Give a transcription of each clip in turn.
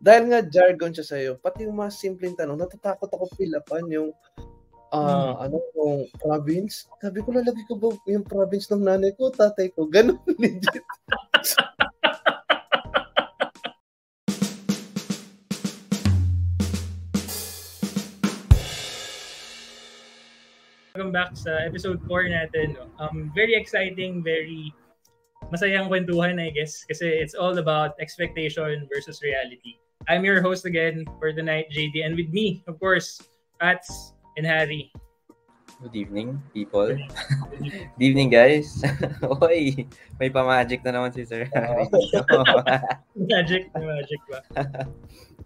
Dahil nga jargon siya sa'yo, pati yung mga simpleng tanong, natatakot ako pilapan yung, yung province. Sabi ko, lalagay ko ba yung province ng nanay ko, tatay ko? Ganun, legit. Welcome back sa episode 4 natin. Very exciting, very masayang kwentuhan, I guess, kasi it's all about expectation versus reality. I'm your host again for tonight, JD, and with me, of course, Pats and Harry. Good evening, people. Good evening, guys. Oy, may pa-magic na naman si Sir Harry dito. Magic ba?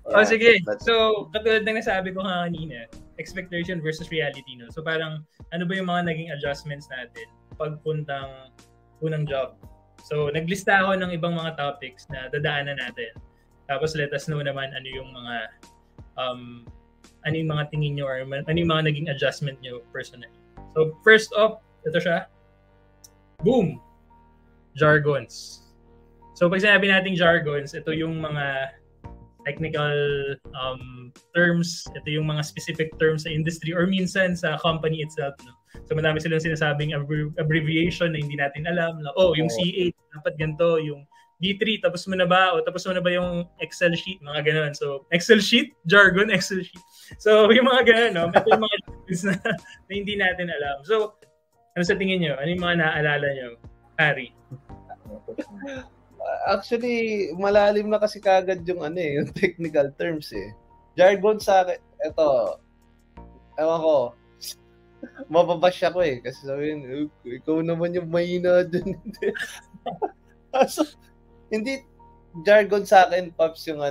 Yeah, sige. So, katulad ng nasabi ko kanina, expectation versus reality, no? So, parang, ano ba yung mga naging adjustments natin pagpuntang unang job? So, naglista ako ng ibang mga topics na dadaanan natin. Tapos, let us know naman ano yung mga tingin nyo or ano yung mga naging adjustment nyo personally. So, first off, ito siya. Boom! Jargons. So, pag sinabi nating jargons, ito yung mga technical terms, ito yung mga specific terms sa industry or minsan sa company itself. No? So, madami silang sinasabing abbreviation na hindi natin alam. Na, yung C8, dapat ganito, yung D3, tapos mo na ba yung Excel sheet, mga ganun. So, Excel sheet, jargon, Excel sheet. So, yung mga ganun, no? Ito yung mga jargons na hindi natin alam. So, ano sa tingin nyo? Ano yung mga naaalala nyo? Harry? Actually, malalim na kasi kagad yung yung technical terms eh. Jargon sa akin, ewan ko, mababash ako eh. Kasi sabihin, ikaw naman yung mahina dun. So, hindi jargon sa akin, Pops, yung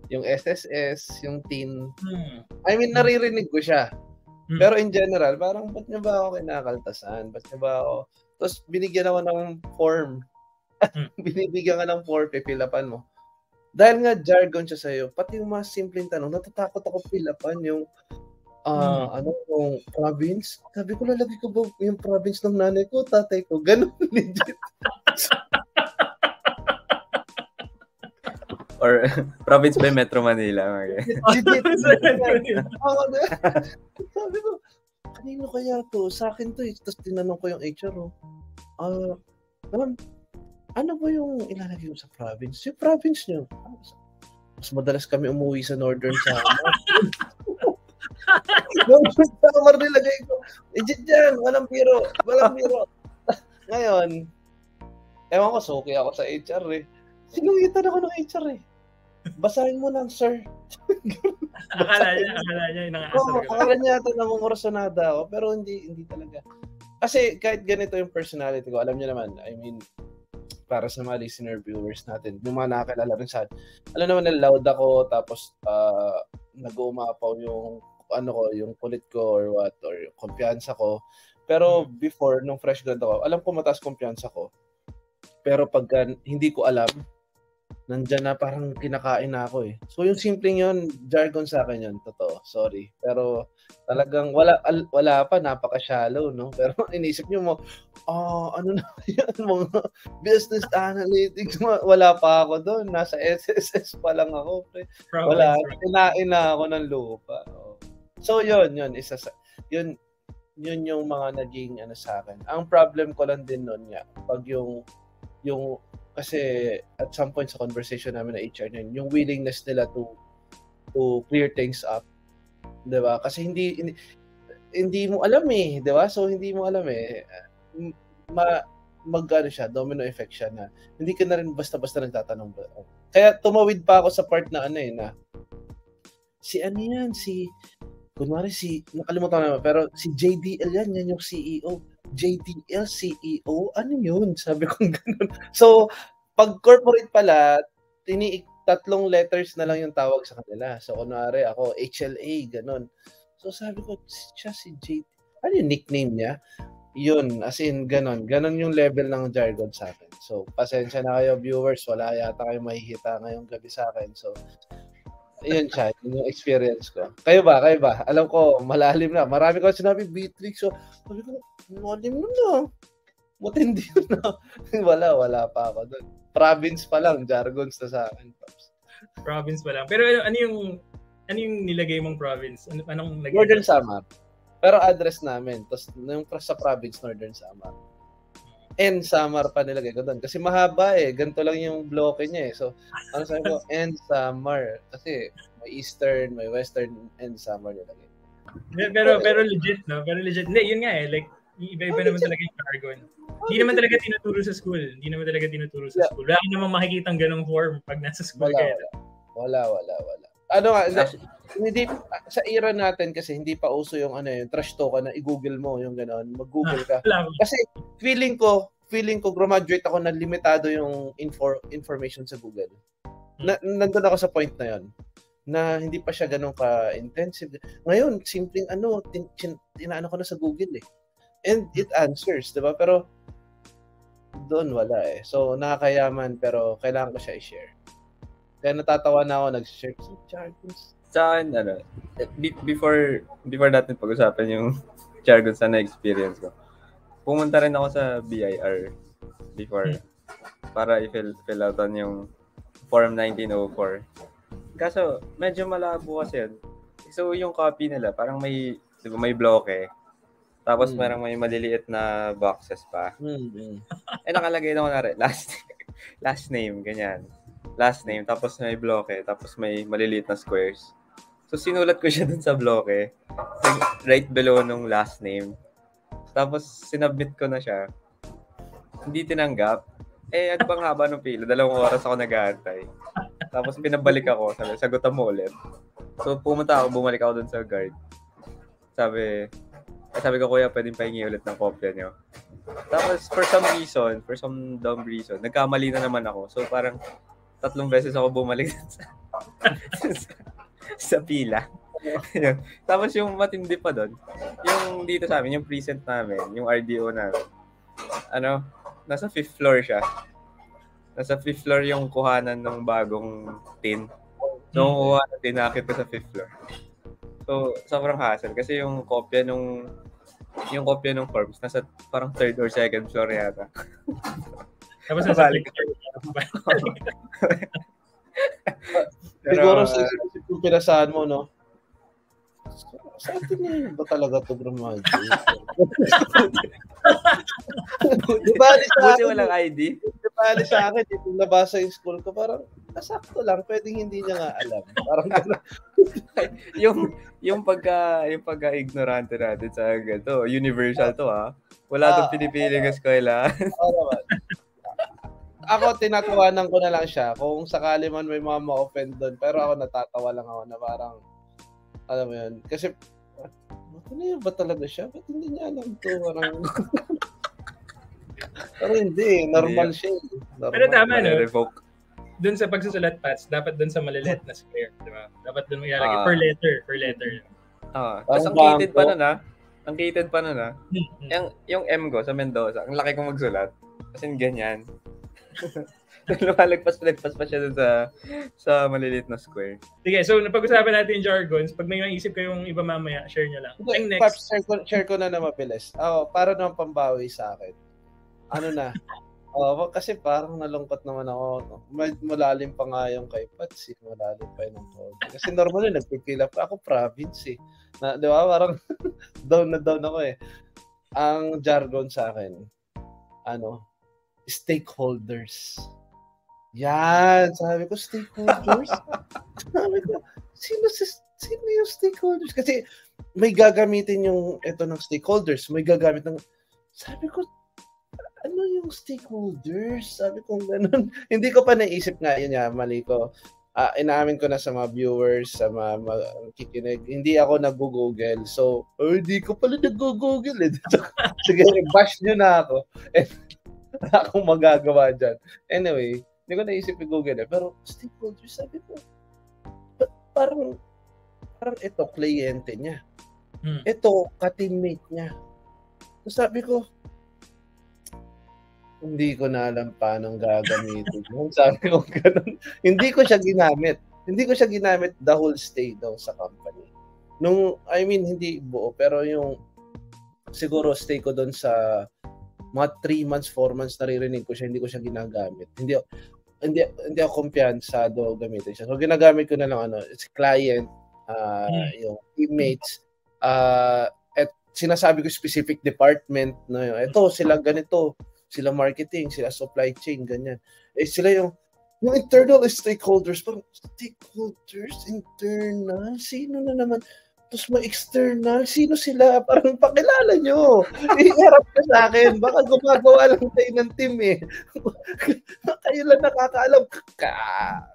yung SSS, yung teen. I mean, naririnig ko siya. Pero in general, parang ba't niya ba ako kinakaltasan? Ba't niya ba ako... Tapos binigyan ako ng form. Binibigyan ka ng form, pipilapan mo. Dahil nga jargon siya sa'yo, pati yung mga simpleng tanong, natatakot ako pilapan yung yung province. Sabi ko, lalagay ko ba yung province ng nanay ko, tatay ko? Ganun, legit. Or province by Metro Manila. Legit. Sabi ko, kanino kaya to? Sa akin to eh. Tapos tinanong ko yung HR, ma'am, ano ba yung ilalagay mo sa province? Yung province nyo. Mas madalas kami umuwi sa northern Samar. Northern Samar nilagay ko. Legit yan. Walang biro. Ngayon, ewan ko, suki ako sa HR eh. Sinungitan ako ng HR eh. Basahin mo lang, sir. akala niya nangaasar ka. Akala niya ito namumurasonada ako, pero hindi talaga. Kasi kahit ganito yung personality ko, alam niyo naman, I mean, para sa mga listener viewers natin, yung mga nakakilala rin sa akin, alam naman na loud ako, tapos nag-uumapaw yung yung kulit ko or what, or yung kumpiyansa ko. Pero before, nung fresh grad ako, alam ko mataas kumpiyansa ko. Pero pagka hindi ko alam, nandyan na parang kinakain na ako eh. So yung simpleng yun, jargon sa akin yun, totoo, sorry. Pero talagang wala pa, napaka-shallow, no? Pero inisip nyo mo, ano na yan, mga business analytics, wala pa ako doon, nasa SSS pa lang ako. Wala, kinain na ako ng lupa. So yun, yun yung mga naging sa akin. Ang problem ko lang din noon nga, pag yung kasi at some point sa conversation namin na HR yun, yung willingness nila to clear things up, 'di ba? Kasi hindi mo alam eh, 'di ba? So hindi mo alam eh, mag-ano siya, domino effect siya na hindi ka na rin basta-basta nagtatanong. Kaya tumawid pa ako sa part na na nakalimutan ko na, pero si JDL yan yung CEO. JDL, CEO, ano yun? Sabi ko gano'n. So, pag corporate pala, 3 letters na lang yung tawag sa kanila. So, kunwari ako, HLA, gano'n. So, sabi ko, siya si JD. Ano yung nickname niya? Yun, as in, gano'n. Gano'n yung level ng jargon sa akin. So, pasensya na kayo, viewers. Wala yata kayo mahihita ngayong gabi sa akin. So, yun siya, yun yung experience ko. Kayo ba? Alam ko, malalim na. Marami ko sinabi, Beatrix. So, sabi ko, malalim na. Matindi na. Wala pa ako doon. Province pa lang, jargons na sa akin. Province pa lang. Pero ano yung nilagay mong province? Anong naging? Northern Samar. Pero address namin. Tapos yung sa province, Northern Samar. And Samar pa nilagay ko doon. Kasi mahaba eh. Ganito lang yung bloke niya eh. So, ano sabi ko? And Samar. Kasi may Eastern, may Western, and Samar nilagay. Pero legit, no? Pero legit. Hindi, yun nga eh. Like, iba-iba naman talaga yung jargon. Hindi naman talaga tinuturo sa school. Wala ka namang makikitang ganong form pag nasa school kayo. Wala. Ano nga, hindi sa era natin kasi hindi pa uso yung yung trash talk na i-google mo yung gano'n, mag-google ka. Kasi feeling ko graduate ako na limitado yung information sa Google. Nandun ako sa point na yon na hindi pa siya ganun ka-intensive. Ngayon, simpleng tinaano ko na sa Google eh. And it answers, 'di ba? Pero doon wala eh. So nakakayaman pero kailangan ko siya i-share. Kaya natatawa na ako nag-share sa jargons. Sa akin, before natin pag-usapan yung jargons na experience ko, pumunta rin ako sa BIR before para i-fill outan yung Form 1904. Kaso, medyo malabo kasi yun. So, yung copy nila, parang may bloke. Tapos, parang may maliliit na boxes pa. Nakalagay na ko na rin, last name, ganyan. Last name, tapos may bloke, tapos may maliliit na squares. So, sinulat ko siya dun sa bloke, right below nung last name. Tapos, sinubmit ko na siya. Hindi tinanggap. Ano bang haba ng pila? 2 oras ako nag-aantay. Tapos, pinabalik ako. Sagutan mo ulit. So, bumalik ako dun sa guard. Sabi ko, kuya, pwedeng pahingi ulit ng kopya nyo. Tapos, for some dumb reason, nagkamali na naman ako. So, parang 3 beses ako bumalik sa pila. Tapos yung matindi pa doon, yung dito sa amin, yung present namin, yung RDO namin, nasa 5th floor siya. Nasa 5th floor yung kuhanan ng bagong tin. So, kuha na tinakit ko sa 5th floor. So, sobrang hassle kasi yung kopya nung forms nasa parang 3rd or 2nd floor yata. Tapos nasa balik. Siguro sa kung pinasahan mo, no? Sa atin na ba talaga ito graduate? Di ba sa akin? Walang ID? Di ba sa akin, yung nabasa yung school ko, parang sakto lang, pwedeng hindi niya nga alam. Parang yung pagka-ignorante natin sa ganito, universal to Wala itong pinipiling eskwela. Oo naman. Ako, tinatawanan ko na lang siya kung sakali man may mga ma-offend doon. Pero ako natatawa lang ako na parang, alam mo yun, kasi, ano yun ba talaga siya? Ba't hindi niya alam to? Pero hindi, normal siya. Normal. Pero tama, no? Doon sa pagsusulat, Pats, dapat doon sa maliliit na square, di ba? Dapat doon ilalagay per letter. Tapos ang cated pa nun yung M ko sa Mendoza, ang laki kong magsulat. Kasi ganyan. Lumalagpas pa siya dun sa maliliit na square. Sige, so napag-usapan natin yung jargons. Pag may maisip kayong iba mamaya, share nyo lang. Next. Paps, share ko na mabilis. Para naman pambawi sa akin. Kasi parang nalungkot naman ako. Malalim pa nga yung kay Pats. Malalim pa yung code. Kasi normal yun, nagpipila pa. Ako province eh. Di ba? Parang down ako eh. Ang jargon sa akin, stakeholders. Yan. Sabi ko, stakeholders? Sabi ko, sino yung stakeholders? Kasi may gagamitin yung ito ng stakeholders. May gagamit ng... Sabi ko, ano yung stakeholders? Sabi ko, ganun. Hindi ko pa naisip nga yun mali ko. Inaamin ko na sa mga viewers, sa mga kikinig. Hindi ako nag-google. So, hindi ko pala nag-google eh. Sige, bash nyo na ako. Akong magagawa dyan. Anyway, hindi ko naisip i-google eh. Pero stakeholders, sabi ko, parang ito, kliyente niya. Ito, ka-teammate niya. So sabi ko, hindi ko na alam paano gagamitin. Sabi ko, ganun. Hindi ko siya ginamit the whole stay daw sa company. Hindi buo, pero yung siguro stay ko doon sa mga 3 months, 4 months naririnig ko siya, hindi ko siya ginagamit. Hindi ako kumpiyansado gamitin siya. So ginagamit ko na lang it's client, yung teammates, at sinasabi ko specific department na ito sila ganito, sila marketing, sila supply chain, ganyan. Sila yung internal stakeholders, parang internal, sino na naman? Tapos may external, sino sila? Parang pakilala nyo. Iharap ka sa akin. Baka gumagawa lang tayo ng team eh. Kayo lang nakakaalam.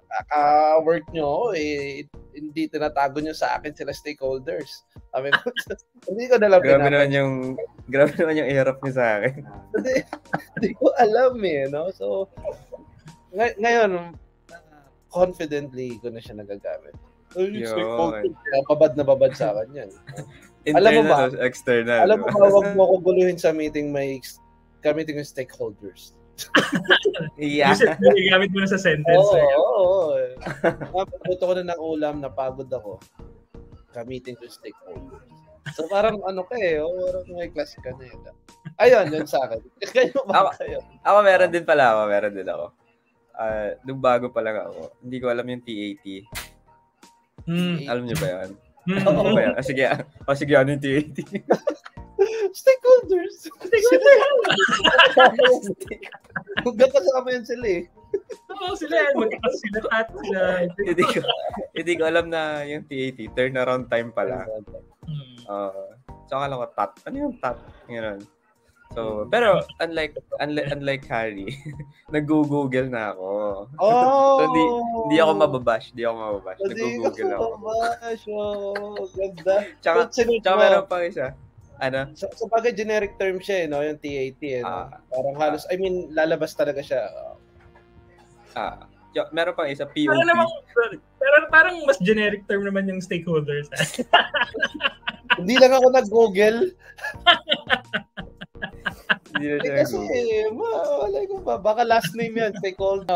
Kaka-work nyo eh. Hindi tinatago nyo sa akin sila stakeholders. I mean, hindi ko nalang Grabe naman yung iharap nyo sa akin. Hindi ko alam eh. No? So, ngayon, confidently ko na siya nagagamit. Babad na babad sa akin yan. Alam mo ba? External. Alam mo ba, huwag mo ko guluhin sa meeting gamitin yung stakeholders. Yeah. Gamit mo na sa sentence. Oo. Napaguto ko na ng ulam, napagod ako. Gamitin ko yung stakeholders. So parang parang may class ka na yun. Ayun, yun sa akin. Kayo ba kayo? Ako meron din ako. Nung bago pa lang ako, hindi ko alam yung TAT. Alam niyo ba yan? Ano ba yan? Sige, ano yung TAT? Stakeholders. Magkakasama yan sila eh. Oo, sila yan. Magkakasilatat sila. Hindi ko alam na yung TAT, turnaround time pala. So, akala ko TAT. Ano yung TAT? Ganun. So, pero unlike Harry, nag-google na ako. So, hindi ako mababash. Nag-google ako. Ganda. Tsaka meron pang isa. Ano? Sa bagay, generic term siya, no? Yung TAT. Parang halos, lalabas talaga siya. Meron pang isa, POP. Parang mas generic term naman yung stakeholders. Hindi lang ako nag-google. Kasi, wala ko ba? Baka last name yan. Stakeholder.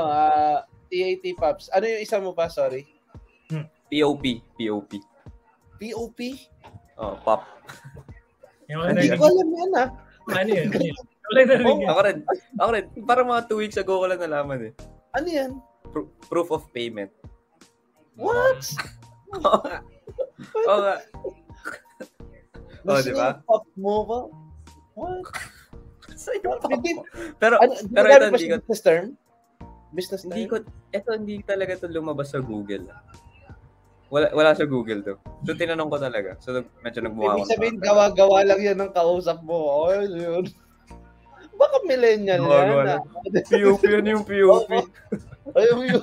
TAT Pops. Ano yung isa mo pa? Sorry. POP. POP? Oh, pop. Hindi ko alam yan Ano yun? Ako rin. Parang mga 2 weeks ago ko lang nalaman eh. Ano yan? Proof of payment. What? Oo nga. Di ba? Pop mo ba? What? Pero ito hindi ko business term. Hindi talaga to lumabas sa Google. Wala sa Google to. So tinanong ko talaga. So medyo nagmukha ako. Ibig sabihin gawa-gawa lang 'yan ng kausap mo. Yun. Baka millennial yan. POP yan yung POP. Ayun.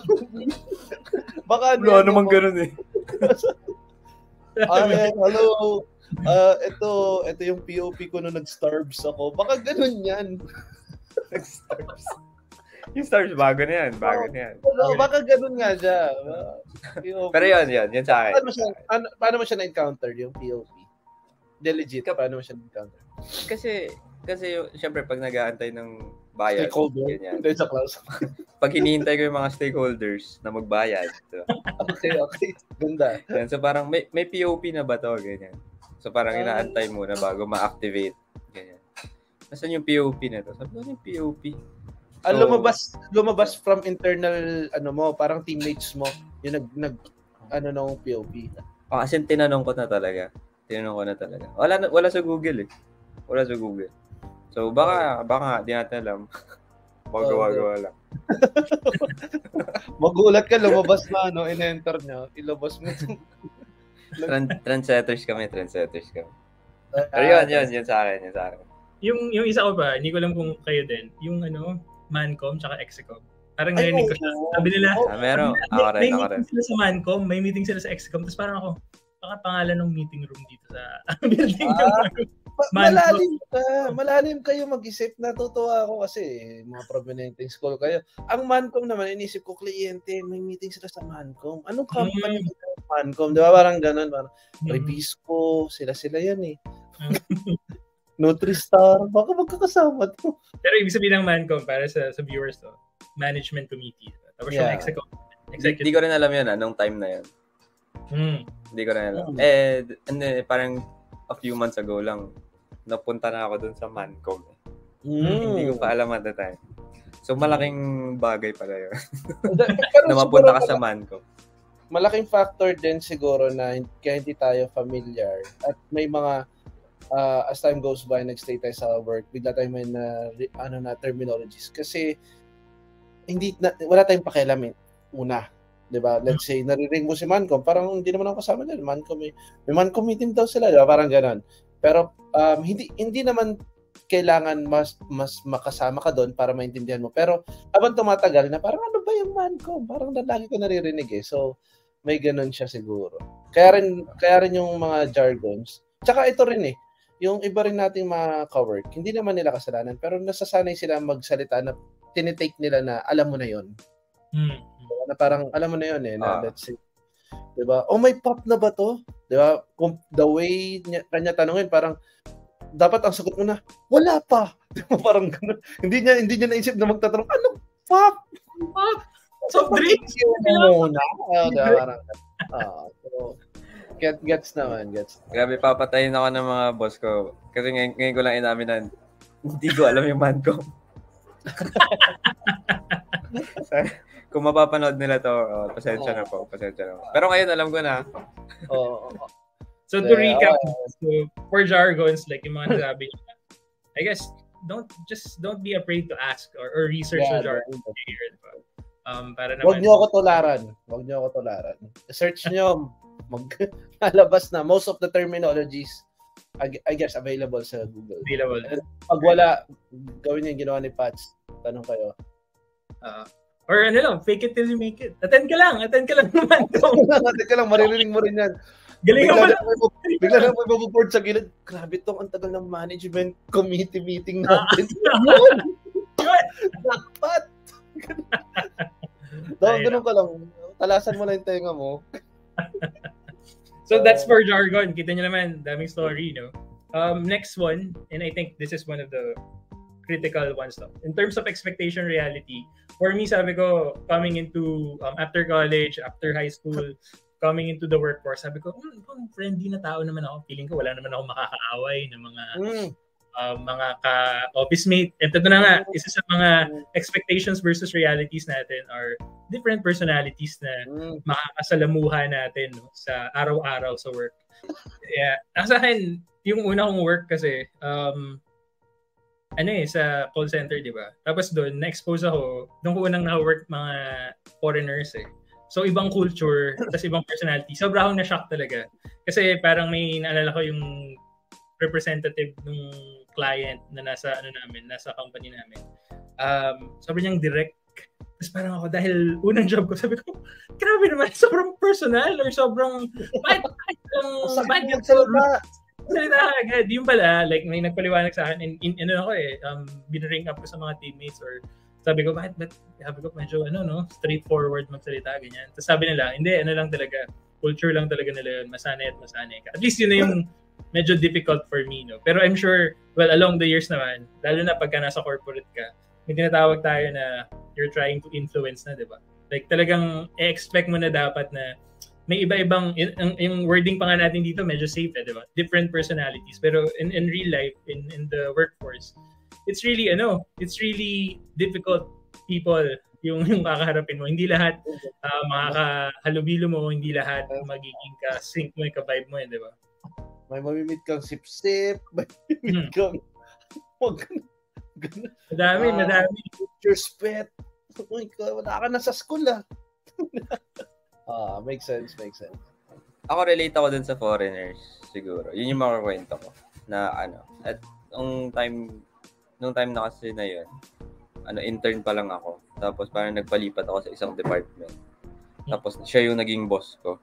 Baka wala namang ganun eh. Hello. Ito yung POP ko nung nag-starves ako. Baka ganun yan. Nag-starves. Yung starves, bago na yan. Baka ganun nga siya. Pero yun sa akin. Paano mo siya na-encounter, yung POP? Legit, paano mo siya na-encounter? Kasi syempre, pag nag-aantay ng bayad, ganyan. Pag hinihintay ko yung mga stakeholders na magbayad. So. Okay. Ganda. Yan, so parang, may POP na ba to? Ganyan. So parang inaantay muna bago ma-activate. Ganyan. Nasaan yung POP na to? Sabi ko, yung POP? Lumabas from internal, parang teammates mo, yung nung POP. Kasi tinanong ko na talaga. Wala sa Google eh. Wala sa Google. So baka di natin alam. Magawa lang. Magulat ka, lumabas na, in-enter nyo, ilabas mo. Trendsetters kami. Pero yun sa akin. Yung isa ko pa, hindi ko alam kung kayo din, yung Mancom tsaka Excom. Parang narinig ko siya. Sabi nila, meron. May meeting sila sa Mancom, may meeting sila sa Excom, tapos parang ako, baka pangalan ng meeting room dito sa building. Malalim kayo mag-isip. Natutuwa ako kasi mga prominenteng school kayo. Ang Mancom naman, inisip ko, kliyente, may meeting sila sa Mancom. Anong company Mancom? Di ba parang ganun? Revisco, sila yan eh. Nutristar, baka magkakasama to. Pero ibig sabihin ng Mancom, para sa viewers to, management committee. Tapos yung Excom. Hindi ko rin alam yun, nung time na yun. Hindi ko rin alam. Parang a few months ago lang, napunta na ako dun sa Mancom. Hindi ko pa alam at the time. So, malaking bagay pala yun. Pero na siguro mapunta ka sa Mancom. malaking factor din siguro na kaya hindi tayo familiar at may mga as time goes by, nag-stay tayo sa work, bigla tayo may na terminologies. Kasi wala tayong pakialamin. Una, di ba? Let's say, narinig mo si Mancom, parang hindi naman ako kasama dyan. May Mancom meeting daw sila, di ba? Parang ganon. Pero hindi naman kailangan mas makasama ka doon para maintindihan mo. Pero habang tumatagal na, parang ano ba yung Mancom? Parang lagi ko naririnig eh. So, may ganon siya siguro. Kaya rin yung mga jargons. Tsaka ito rin eh, yung iba rin nating mga cowork, hindi naman nila kasalanan, pero nasasanay sila magsalita na tinitake nila na alam mo na yon. Na parang alam mo na yon eh, na let's say, diba? Oh, may pop na ba to? Diba? Kung the way kanya tanungin, parang dapat ang sagot mo na, wala pa. Diba? Parang gano'n. Hindi niya naisip na magtatanong, anong pop? Pop? Soft drinks? Muna. Parang, so, gets naman. Grabe, papatayin ako ng mga boss ko. Kasi ngayon ko lang inamin na hindi ko alam yung Mancom. Kung mapapanood nila to, pasensya na po. Pero ngayon alam ko na. So to recap, so for jargons, like yung mga nasabi niya, I guess, don't be afraid to ask or research the jargon. Para naman, Huwag niyo ako tularan. Search niyo, lalabas na most of the terminologies, I guess available sa Google. And pag wala, gawin niyo yung ginawa ni Pats. Tanong kayo. Or ano lang, fake it till you make it. Attend ka lang naman. Attend ka lang, maririnig mo rin yan. Galing ka Bigla na may mabuboard sa gilid. Grabe tong ang tagal ng management committee meeting natin. Dapat. Ganun ka lang. Talasan mo lang yung tenga mo. So that's for jargon. Kita nyo naman, daming story, no? Next one, and I think this is one of the critical ones. No? In terms of expectation reality, for me, sabi ko, coming into, after college, after high school, coming into the workforce, sabi ko, friendly na tao naman ako. Feeling ko wala naman ako makakaaway ng mga ka-office mate. And ito na nga, isa sa mga expectations versus realities natin are different personalities na makakasalamuha natin no, sa araw-araw sa work. Yeah. Sa akin, yung una kong work kasi, sa call center, di ba? Tapos doon, na-expose ako, doon ko unang na-work mga foreigners eh. So, ibang culture, tapos ibang personality. Sobra akong na-shock talaga. Kasi parang may naalala ko yung representative ng client na nasa company namin. Sobrang niyang direct. Tapos parang ako, dahil unang job ko, sabi ko, grabe naman, sobrang personal or sobrang salita agad. Yung pala, like may nagpaliwanag sa akin, binaring up ko sa mga teammates or sabi ko, bakit? Sabi ko, medyo straightforward magsalita, ganyan. Tapos sabi nila, hindi, lang talaga, culture lang talaga nila yun, masanay ka. At least yun na yung medyo difficult for me, no? Pero I'm sure, along the years naman, lalo na pagka nasa corporate ka, may tinatawag tayo na you're trying to influence na, di ba? Like talagang expect mo na dapat na may iba-ibang, yung wording pa nga natin dito, medyo safe, di ba? Different personalities. Pero in real life, in the workforce, it's really difficult people yung kakaharapin mo. Hindi lahat makakahalubilo mo, hindi lahat magiging ka-sync mo, ka-vibe mo, di ba? May mamimit kang sip-sip, may mamimit kang madami. Your spit. Oh my God, wala ka na sa school makes sense. Ako relate ako dun sa foreigners, siguro. Yun yung makakwento ko. Na at nung time na kasi na yun, intern pa lang ako. Tapos parang nagpalipat ako sa isang department. Tapos siya yung naging boss ko.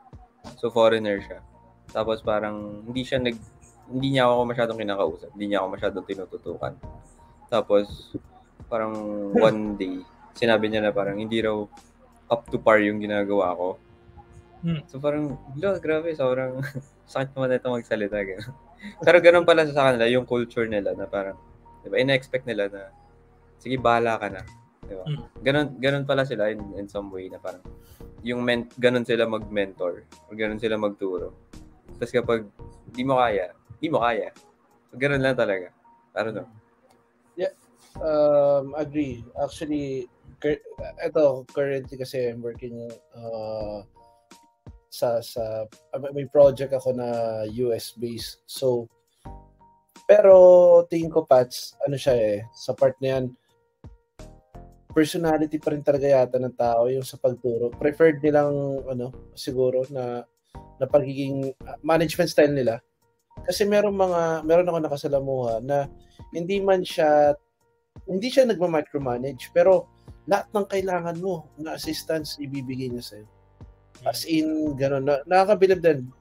So foreigner siya. Tapos parang hindi niya ako masyadong kinakausap. Hindi niya ako masyadong tinututukan. Tapos parang one day, sinabi niya na parang hindi raw up to par yung ginagawa ko. So parang, grabe, sobrang sakit naman ito magsalita. Gano'n. Pero ganun pala sa kanila, yung culture nila na parang, diba, ina-expect nila na, sige, bahala ka na. Diba? Ganun pala sila in some way na parang, ganun sila mag-mentor, o ganun sila magturo. Tapos kapag di mo kaya. So ganun lang talaga. I don't know. Agree. Actually, currently kasi I'm working may project ako na US based. So pero tingin ko Pats, siya sa part na yan, personality pa rin talaga yata ng tao yung sa pagturo. Preferred nilang siguro na pagiging management style nila. Kasi meron ako nakasalamuha na hindi siya nagma-micromanage, pero lahat ng kailangan mo na assistance ibibigay niya sa'yo. As in, gano'n. Nakakabilib din.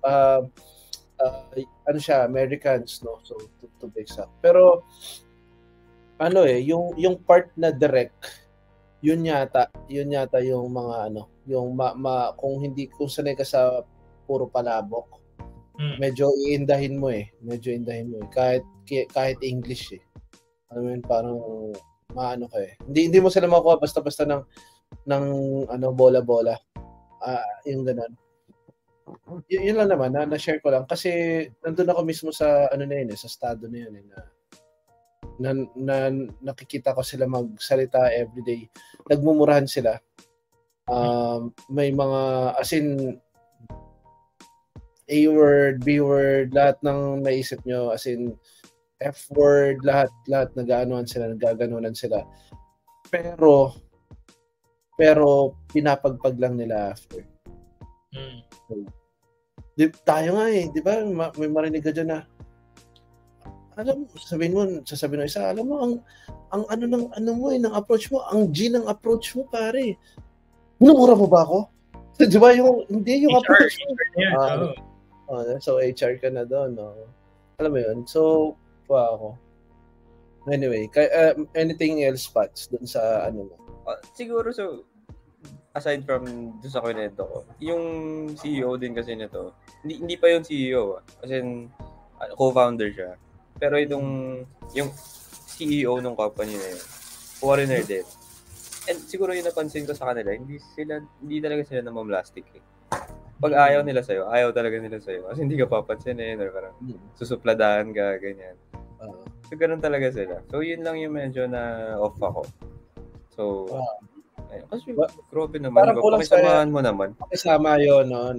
Siya, Americans, no? So, to be exact. Pero, yung part na direct, yun yata yung mga kung sanay ka sa puro palabok, medyo iindahin mo kahit English alam mo yun, parang maano ka hindi mo sila makuha basta-basta ng bola-bola, yung ganun. Yun lang naman na-share ko lang kasi nandun ako mismo sa sa estado na yun na nakikita ko sila magsalita everyday, nagmumurahan sila, may mga as in A word, B word, lahat ng naisip nyo, as in F word, lahat nagaganunan sila. Pero pinapagpag lang nila after. So, tayo nga di ba? May marinig ka dyan na, alam mo, sasabihin mo isa, alam mo, ang ng approach mo, ang G ng approach mo, pare. Minumura mo ba ako? Di ba hindi yung approach mo. So HR ka na doon, no? Alam mo yun? So, ako. Anyway, anything else, Pats, dun sa mo? Siguro, so, aside from doon sa kwento ko, yung CEO din kasi nito, hindi pa yung CEO, as in, co-founder siya. Pero yung CEO ng company na yun, foreigner din. And siguro yung napansin ko sa kanila, hindi talaga sila namamlastic Pag ayaw nila sa'yo, ayaw talaga nila sa'yo. Kasi hindi ka papansinin or parang susupladahan ka, ganyan. So, ganun talaga sila. So, yun lang yung medyo na off ako. So, ayun. Kasi, grabe naman. Parang kulang pakisamahan mo naman. Pakisama yun, no?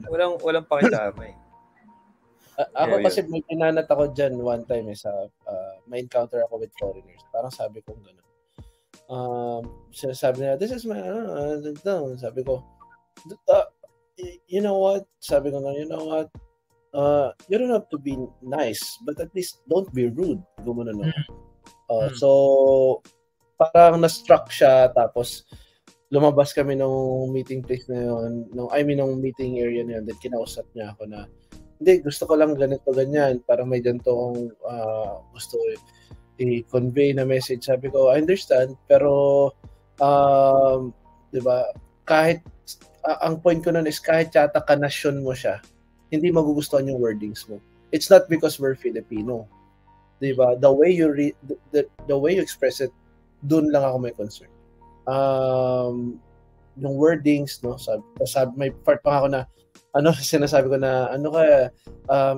Parang walang pakisama Ako kasi may pinanat ako dyan one time sa may encounter ako with foreigners. Parang sabi ko gano'n. Sabi nila, this is my, sabi ko, you know what? Sabi ko na, you know what? You don't have to be nice, but at least don't be rude. Gumano, no? So, parang na-struck siya, tapos lumabas kami ng meeting place na yun, ng meeting area na yun, then kinausap niya ako na, hindi, gusto ko lang ganito, ganyan, parang may ganito akong gusto i-convey na message. Sabi ko, I understand, pero, di ba, kahit ang point ko nun is kahit yata kanasyon mo siya, hindi magugustuhan yung wordings mo. It's not because we're Filipino. Diba? The way you the way you express it, dun lang ako may concern. Yung wordings, no? Sabi may part pa ako na sinasabi ko na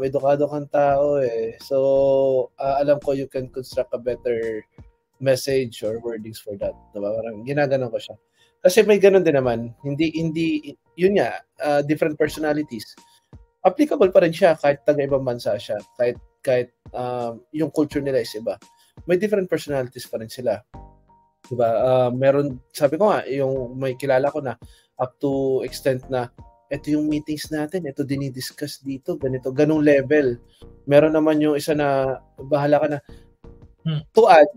edukado kang tao So, alam ko you can construct a better message or wordings for that. Diba? Parang ginaganon ko siya. Kasi may ganun din naman. Hindi yun nga, different personalities. Applicable pa rin siya kahit taga-ibang bansa siya. Kahit yung culture nila is iba. May different personalities pa rin sila. Diba? Meron, sabi ko nga, yung may kilala ko na up to extent na ito yung meetings natin, ito dinidiscuss dito, ganito, ganung level. Meron naman yung isa na bahala ka na to add,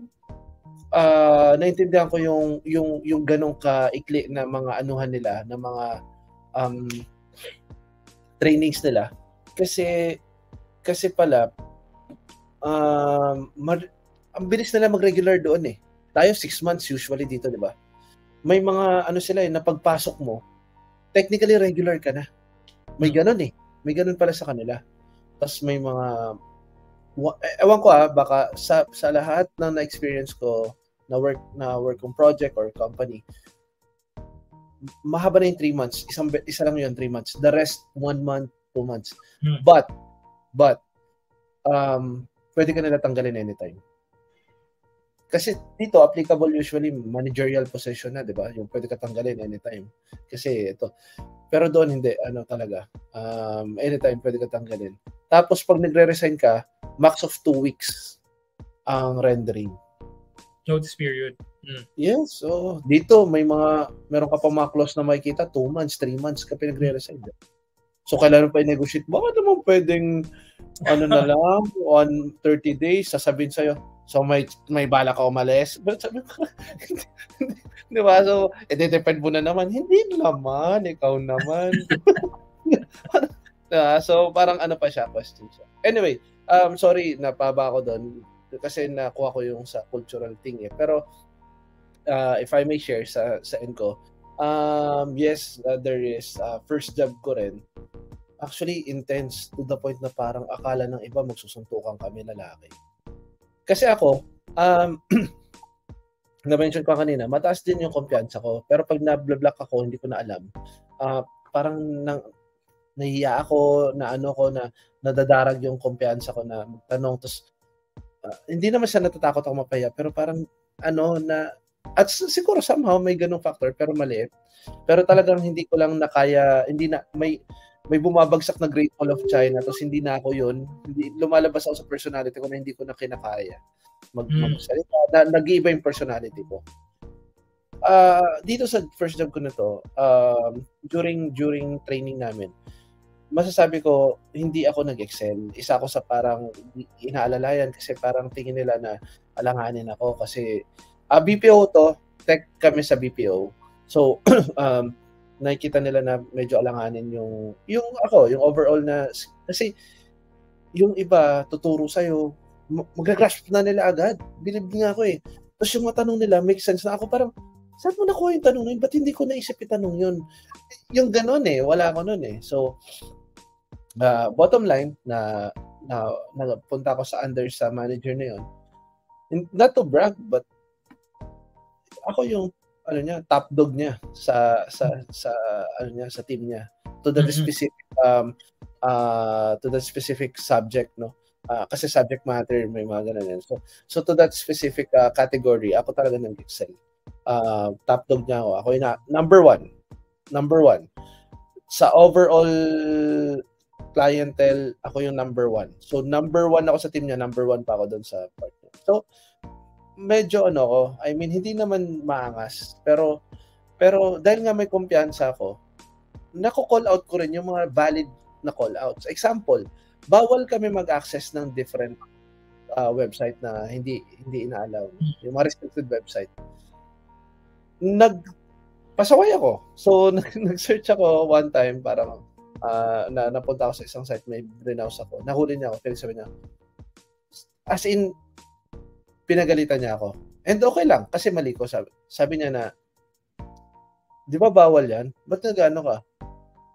naintindihan ko yung ganong kaikli na mga anuhan nila, na mga trainings nila. Kasi pala ang bilis nila mag-regular doon Tayo 6 months usually dito, di ba? May mga sila na pagpasok mo, technically regular ka na. May ganun May ganun pala sa kanila. Tapos may mga ewan ko baka sa lahat ng na-experience ko na work on project or company, mahaba na yung 3 months. Isa lang yun, 3 months. The rest, 1 month, 2 months. But, pwede ka nila tanggalin anytime. kasi dito applicable usually managerial position na, 'di ba? Yung pwede ka tanggalin anytime. Kasi ito. Pero doon hindi, ano talaga. Anytime pwede ka tanggalin. Tapos pag nagre-resign ka, max of 2 weeks ang rendering. Notice period. Yes, so dito meron ka pa mga clause na makikita 2 months, 3 months ka pinagre-resign. So kailan pa i-negotiate? Baka naman pwedeng ano na lang, 130 days, sasabihin sa'yo, so may bala ka umalis. But sabi ko, di ba? So, depend mo na naman. Hindi naman, ikaw naman. So, parang ano pa siya, question siya. Anyway, sorry, napaba ako doon kasi nakuha ko yung sa cultural thing eh. Pero, if I may share sa end ko, yes, there is first job ko rin. Actually, intense to the point na parang akala ng iba magsusuntukan kami lalaki. Kasi ako, na-mention ko kanina, mataas din yung kumpiyansa ko. Pero pag na-block ako, hindi ko na alam. Parang nahiya ako, na nadadarag yung kumpiyansa ko na magtanong. Tapos, hindi naman siya natatakot ako mapahiya, pero parang at siguro somehow may ganung factor, pero maliit. Pero talagang hindi ko lang nakaya, may bumabagsak na Great Wall of China, tapos hindi na ako yun. Lumalabas ako sa personality ko na hindi ko na kinakaya magsalita. Nag-iiba yung personality ko. Dito sa first job ko na to, during training namin, masasabi ko, hindi ako nag-excel. Isa ako sa parang inaalalayan kasi parang tingin nila na alanganin ako kasi BPO to, tech kami sa BPO. So, nakikita nila na medyo alanganin yung overall na, kasi yung iba tuturo sa'yo, mag-grasp na nila agad. Believe nga ako eh. Tapos yung matanong nila, make sense na ako parang, saan mo nakuha yung tanong na yun? Ba't hindi ko naisip itanong yun? Yung ganun eh, wala ako nun eh. So, bottom line, na napunta ko sa under sa manager na yun. Not to brag, but ako yung top dog niya sa team niya to the specific subject, no, kasi subject matter may mga ganun yan. So to that specific category, ako talaga nag-excel. Top dog niya ako yung number one sa overall clientele. Ako yung number one, so number one ako sa team niya, number one pa ako doon sa partner. So medyo hindi naman maangas, pero dahil nga may kumpiyansa ako, nako-call out ko rin yung mga valid na call outs. Example, bawal kami mag-access ng different website na hindi ina-allow, yung mga restricted website. Pasaway ako. So nag-search ako one time, parang napunta ako sa isang site, may browse ako, nahuli niya ako, pero sabi niya, as in, pinagalitan niya ako. And okay lang, kasi mali ko. Sabi niya na, di ba bawal yan? Ba't nag-ano ka?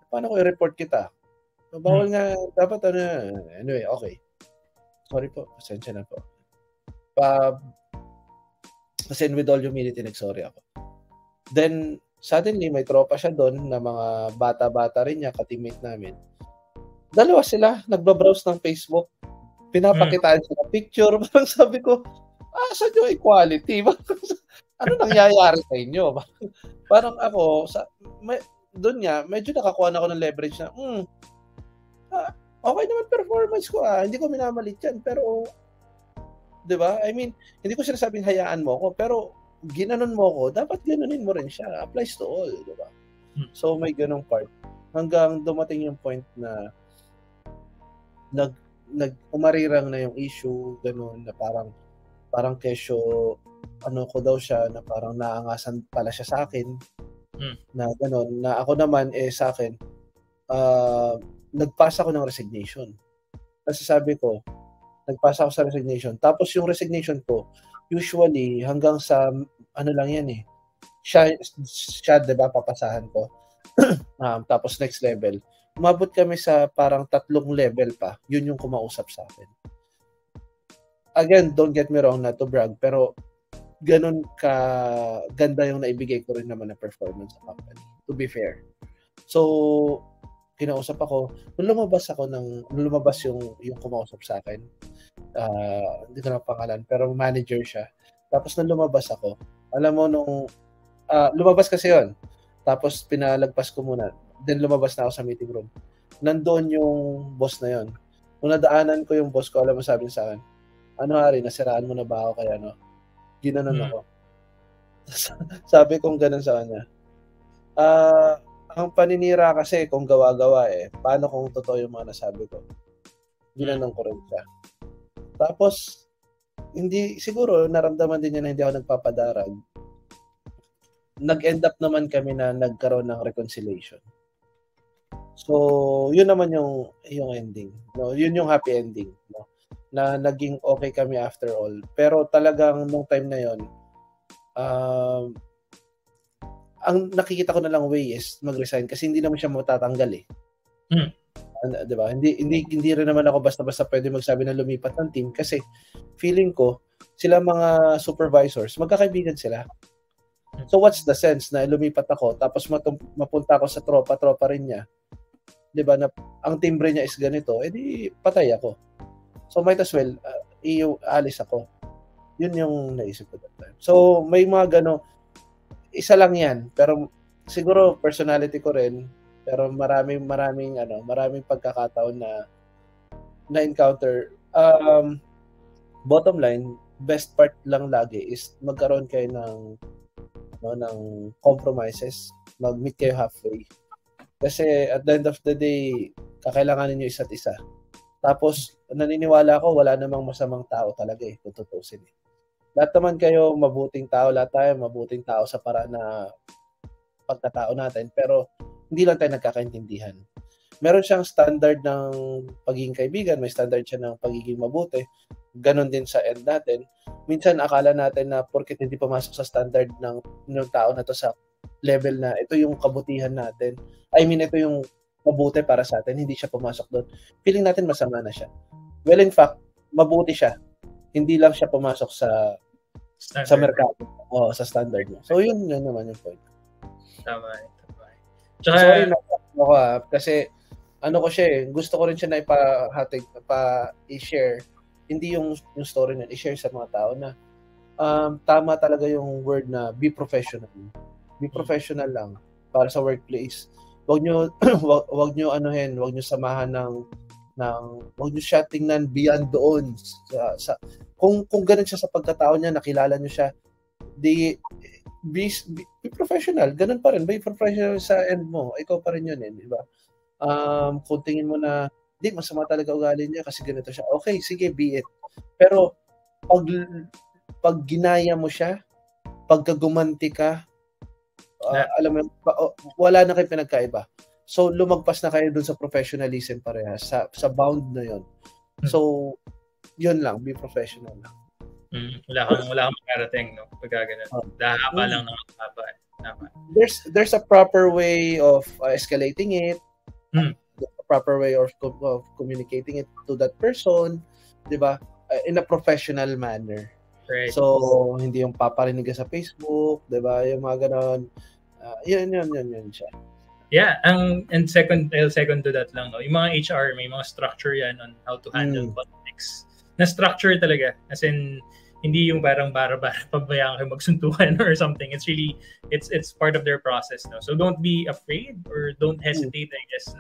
Paano ko i-report kita? Bawal nga, dapat anyway, okay. Sorry po, pasensya na po. Kasi with all humility, nag-sorry ako. Then, suddenly, may tropa siya doon na mga bata-bata rin niya, ka-teammate namin. Dalawa sila, nagbabrowse ng Facebook. Pinapakitaan sila picture. Parang sabi ko, saan yung equality? Ano nangyayari sa inyo? Parang ako, doon nga, medyo nakakuha na ako ng leverage na, okay naman performance ko, hindi ko minamalit yan, pero, di ba? I mean, hindi ko sinasabing hayaan mo ako, pero ginanon mo ako, dapat ganonin mo rin siya. Applies to all, di ba? So, may ganong part. Hanggang dumating yung point na umarirang na yung issue, gano'n, na parang kesyo, ko daw siya, na parang naangasan pala siya sa akin, na gano'n, na ako naman, sa akin, nagpasa ako ng resignation. Kasi sabi ko, nagpasa ako sa resignation. Tapos yung resignation ko, usually, hanggang sa, lang yan eh, siya, diba, papasahan ko. Tapos next level, umabot kami sa parang 3 level pa, yun yung kumausap sa akin. Again, don't get me wrong, not to brag, pero ganun ka ganda yung naibigay ko rin naman na performance sa company, to be fair. So, kinausap ako, nung lumabas yung kumausap sa akin, hindi ko na pangalan, pero manager siya. Tapos nung lumabas ako, alam mo nung lumabas kasi yon. Tapos pinalagpas ko muna. Then lumabas na ako sa meeting room. Nandoon yung boss na yon. Nung nadaanan ko yung boss ko, alam mo sabi sa akin, ano Hari, nasiraan mo na ba ako kaya ginanon ako. Sabi kong ganun sa kanya. Ang paninira kasi kung gawa-gawa paano kung totoo yung mga nasabi ko? Ginanon ko rin siya. Tapos, hindi, siguro naramdaman din niya na hindi ako nagpapadarag. Nag-end up naman kami na nagkaroon ng reconciliation. So, yun naman yung ending. No? Yun yung happy ending. No? Na naging okay kami after all. Pero talagang nung time na yun, ang nakikita ko na lang way is mag-resign kasi hindi naman siya matatanggal diba? Hindi rin naman ako basta-basta pwede magsabi na lumipat ng team kasi feeling ko sila mga supervisors, magkakaibigan sila. So what's the sense na lumipat ako tapos mapunta ako sa tropa rin niya. 'Di ba na ang timbre niya is ganito, edi patay ako. So might as well alis ako. Yun yung naisip ko that time. So may mga isa lang 'yan, pero siguro personality ko rin, pero maraming pagkakataon na encounter. Bottom line, best part lang lagi is magkaroon kayo ng compromises, mag-meet kayo halfway. Kasi at the end of the day, kakailanganin niyo isa't isa. Tapos naniniwala ako wala namang masamang tao talaga kung tutuusin. Lahat naman kayo mabuting tao, lahat tayo mabuting tao sa paraan na pagkatao natin, pero hindi lang tayo nagkakaintindihan. Meron siyang standard ng pagiging kaibigan, may standard siya ng pagiging mabuti. Ganon din sa end natin. Minsan akala natin na porket hindi pumasok sa standard ng tao na to sa level na ito yung kabutihan natin. I mean, ito yung mabuti para sa atin, hindi siya pumasok doon. Feeling natin masama na siya. Well, in fact, mabuti siya. Hindi lang siya pumasok sa merkado. Sa standard mo. So, yun naman yung point. Tama. Tsaka, sorry na ako kasi ko siya gusto ko rin siya na i-share. Hindi yung story na i-share sa mga tao na tama talaga yung word na be professional. Be professional lang para sa workplace. Wag nyo samahan wag nyo siya tingnan beyond doon kung ganun siya sa pagkatao niya, nakilala nyo siya, be professional, ganun pa rin, be professional sa end mo, ikaw pa rin yun di ba? Kung tingin mo na di masama talaga ugali niya kasi ganito siya, okay, sige, be it. Pero pag ginaya mo siya, pagka gumanti ka, alam mo, wala na kayo pinagkaiba. So, lumagpas na kayo dun sa professionalism parehas, sa bound na yon. So, yun lang, be professional lang. Wala kang makarating, no? Pagka ganun. Dahapa lang ng haba. Tama. There's a proper way of escalating it, a proper way of communicating it to that person, di ba? In a professional manner. Right. So, hindi yung paparinig sa Facebook, di ba? Yung mga ganon. Yun siya. Yeah, and second to that lang, no? Yung mga HR, may mga structure yan on how to handle conflicts. Na structure talaga. As in, hindi yung parang bara-bara pabayaan kayo magsuntukan or something. It's really, it's part of their process, no? So don't be afraid or don't hesitate, I guess,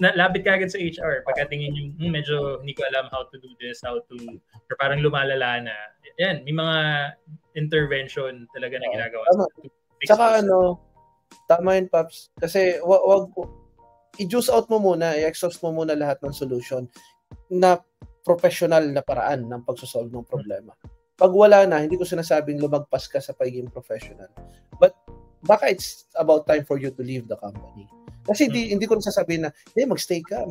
na labit ka agad sa HR. Pagkatingin yung, medyo hindi ko alam how to do this, or parang lumalala na. Yan, may mga intervention talaga na ginagawa. Saka tama yun, Paps. Kasi wag i-juice out mo muna, i-exhaust mo muna lahat ng solution na professional na paraan ng pagsosolve ng problema. Pag wala na, hindi ko sinasabing lumagpas ka sa pagiging professional. But baka it's about time for you to leave the company. Kasi hindi ko sasabihin na, magstay ka.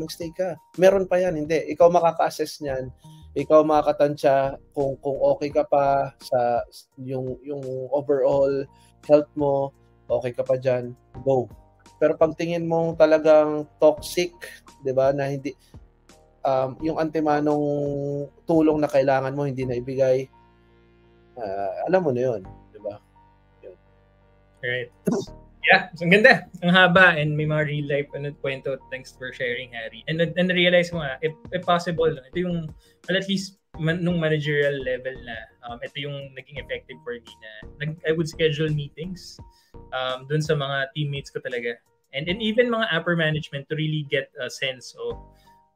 Meron pa yan. Hindi. Ikaw makaka-assess niyan. Ikaw makakatansya kung okay ka pa sa yung overall health mo, okay ka pa dyan, go. Pero pag tingin mong talagang toxic, 'di ba, na hindi yung antimanong tulong na kailangan mo hindi na ibigay, alam mo na 'yon, 'di ba? Yun. Right. Yeah, so ang ganda. Ang haba and may mga real life kwento. Thanks for sharing, Harry. And realize mo if possible, ito yung at least nung managerial level na ito yung naging effective for me na I would schedule meetings dun sa mga teammates ko talaga. And even mga upper management to really get a sense of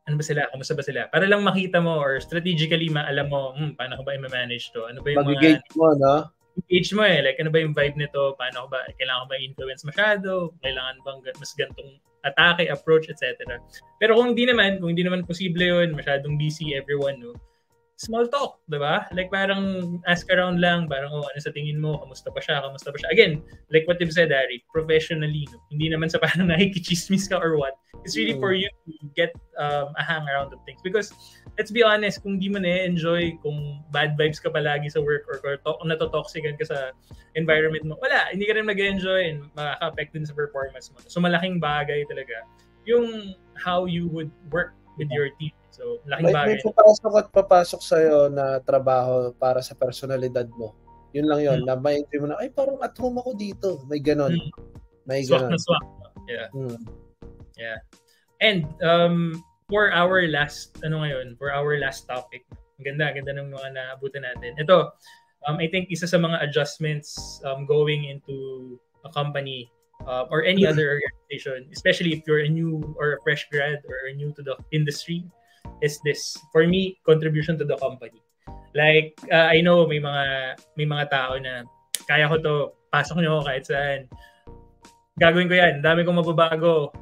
ano ba sila, kamusta ba sila. Para lang makita mo or strategically maalam mo, paano ko ba i-manage to? Ano ba yung Mag-gauge mo, no? Gauge mo like ano ba yung vibe nito? Paano ko ba, kailangan ko ba influence masyado? Kailangan bang mas gantong atake, approach, etc. Pero kung hindi naman posible yun, masyadong busy everyone, no? Small talk, di ba? Like parang ask around lang, parang ano sa tingin mo, kamusta ba siya? Again, like what you've said, Harry, professionally, no? Hindi naman sa parang nakikichismis ka or what. It's really for you to get a hang around of things. Because, let's be honest, kung di mo na-enjoy, kung bad vibes ka palagi sa work or natotoxican ka sa environment mo, wala, hindi ka rin mag-enjoy and makaka-affect din sa performance mo. So, malaking bagay talaga yung how you would work with your team. So, laking bagay. May papasok sa'yo na trabaho para sa personalidad mo. Yun lang yun. Na may entry mo na, ay parang at home ako dito. May ganon. May swak ganon. Na swak. Yeah. Yeah. And for our last topic, ganda ng mga naabutan natin. Ito, I think isa sa mga adjustments going into a company or any other organization, especially if you're a new or a fresh grad or new to the industry, is this, for me, contribution to the company. Like, I know may mga tao na kaya ko to, pasok nyo kahit saan. Gagawin ko yan, dami kong mababago.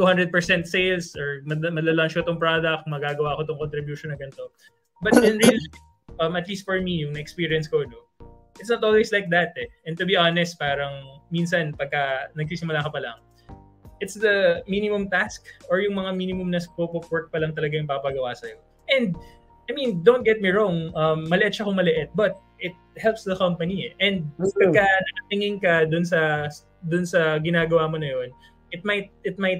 200% sales or malalunch ko tong product, magagawa ko tong contribution na ganito. But in real, at least for me, yung experience ko, no, it's not always like that eh. And to be honest, parang minsan pagka nagsisimula ka pa lang, it's the minimum task or yung mga minimum na scope of work pa lang talaga yung papagawa sa'yo. And, I mean, don't get me wrong, maliit siya kung maliit, but it helps the company eh. And pagka nakatingin ka dun sa ginagawa mo na yun, it might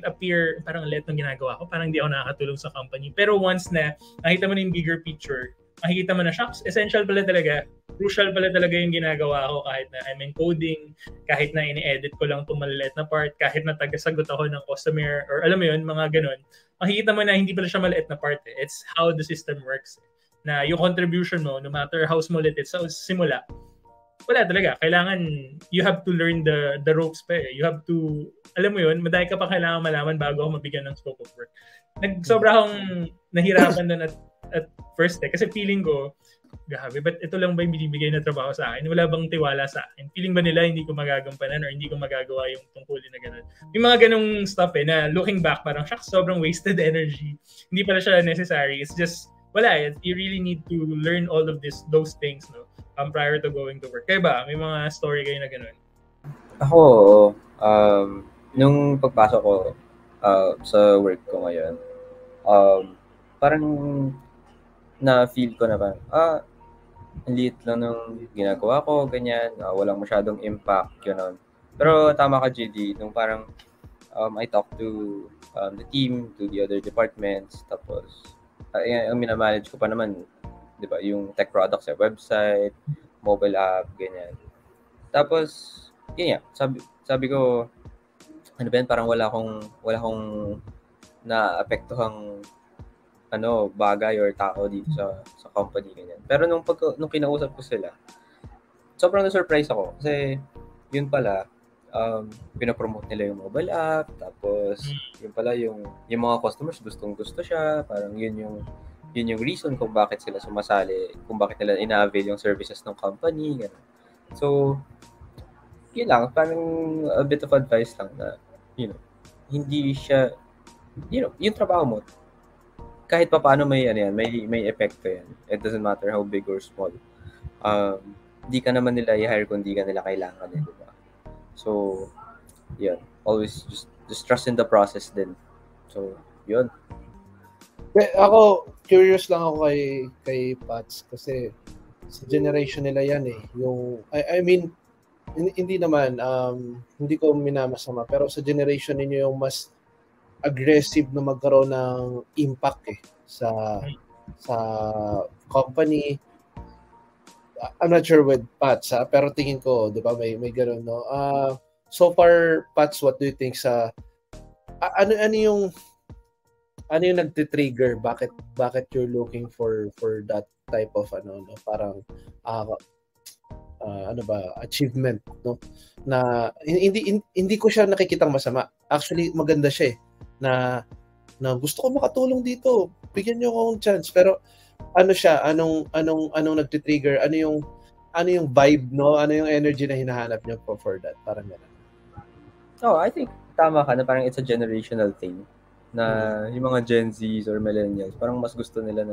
appear parang liit ng ginagawa ko, parang hindi ako nakakatulong sa company. Pero once na nakita mo na yung bigger picture, makikita mo na, shucks, essential pala talaga, crucial pala talaga yung ginagawa ko kahit na I'm encoding, kahit na ini-edit ko lang itong maliliit na part, kahit na tagasagot ako ng customer, or alam mo yun, mga ganun. Makikita mo na hindi pala siya maliit na part eh. It's how the system works. Na yung contribution mo, no matter how small it is, sa simula, wala talaga. Kailangan, you have to learn the ropes pa eh. You have to, alam mo yun, madami ka pa kailangan malaman bago ako mabigyan ng scope of work. Sobra akong nahirapan doon at first eh. Kasi feeling ko, grabe, but ito lang ba yung binibigay na trabaho sa akin? Wala bang tiwala sa akin? Feeling ba nila hindi ko magagampanan or hindi ko magagawa yung tungkulin na gano'n? Yung mga ganong stuff eh, na looking back, parang shucks, sobrang wasted energy. Hindi pala siya necessary. It's just, wala eh. You really need to learn all of those things, no? Prior to going to work. Kaya ba, may mga story kayo na gano'n? Ako, nung pagpasok ko sa work ko ngayon, parang na-feel ko na parang, ang liit lang ng ginagawa ko, ganyan, walang masyadong impact, yun. Pero tama ka, JD, nung parang I talked to the team, to the other departments, tapos ang minamanage ko pa naman, di ba, yung tech products sa website, mobile app, ganyan. Tapos, yun nga, sabi ko, ano ba yan, parang wala akong naapektuhang bagay or tao dito sa company, ganyan. Pero nung kinausap ko sila, sobrang na-surprise ako kasi yun pala, pinopromote nila yung mobile app, tapos yun pala yung mga customers gustong-gusto siya, parang yun yung reason kung bakit sila sumasali, kung bakit nila ina-avail yung services ng company, ganun. So, yun lang, parang a bit of advice lang na, hindi siya, yung trabaho mo, kahit pa paano may epekto yan. It doesn't matter how big or small. Di ka naman nila i-hire kung di ka nila kailangan, di ba? So, yun. Always just trust in the process din. So, yun. Ako, curious lang ako kay Pats kasi sa generation nila yan eh. Yung, I mean, hindi naman, hindi ko minamasama, pero sa generation ninyo yung mas aggressive na magkaroon ng impact eh sa company. I'm not sure with Pats pero tingin ko, 'di ba, may ganoon, no? So far, Pats, what do you think sa ano yung nagti-trigger bakit you're looking for that type of parang achievement, no, na hindi ko siya nakikitang masama. Actually maganda siya na gusto ko makatulong dito, bigyan niyo ako ng chance. Pero anong nagti-trigger, ano yung vibe, no, ano yung energy na hinahanap niyo for that, parang gano'n. I think tama ka na parang it's a generational thing na yung mga Gen Zs or millennials parang mas gusto nila na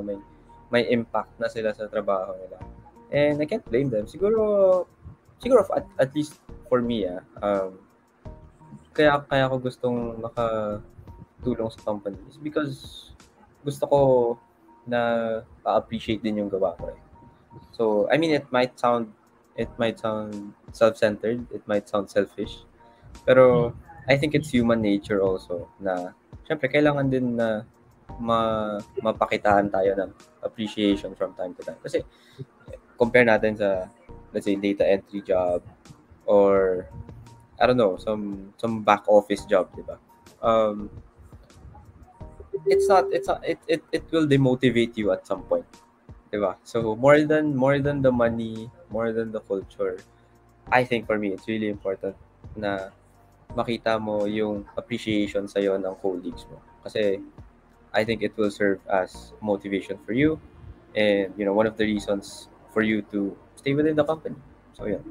may impact na sila sa trabaho nila. And I can't blame them. Siguro at least for me, kaya ko gustong makatulong sa company is because gusto ko na pa-appreciate din yung gawa ko. So, I mean, it might sound self-centered, it might sound selfish, pero I think it's human nature also na syempre kailangan din na mapakitaan tayo ng appreciation from time to time. Kasi compare natin sa, let's say, data entry job or I don't know, some back office job, di ba? It will demotivate you at some point, di ba? So more than the money, more than the culture, I think for me it's really important na makita mo yung appreciation sa'yo ng colleagues mo. Kasi I think it will serve as motivation for you and, one of the reasons for you to stay within the company. So, yeah.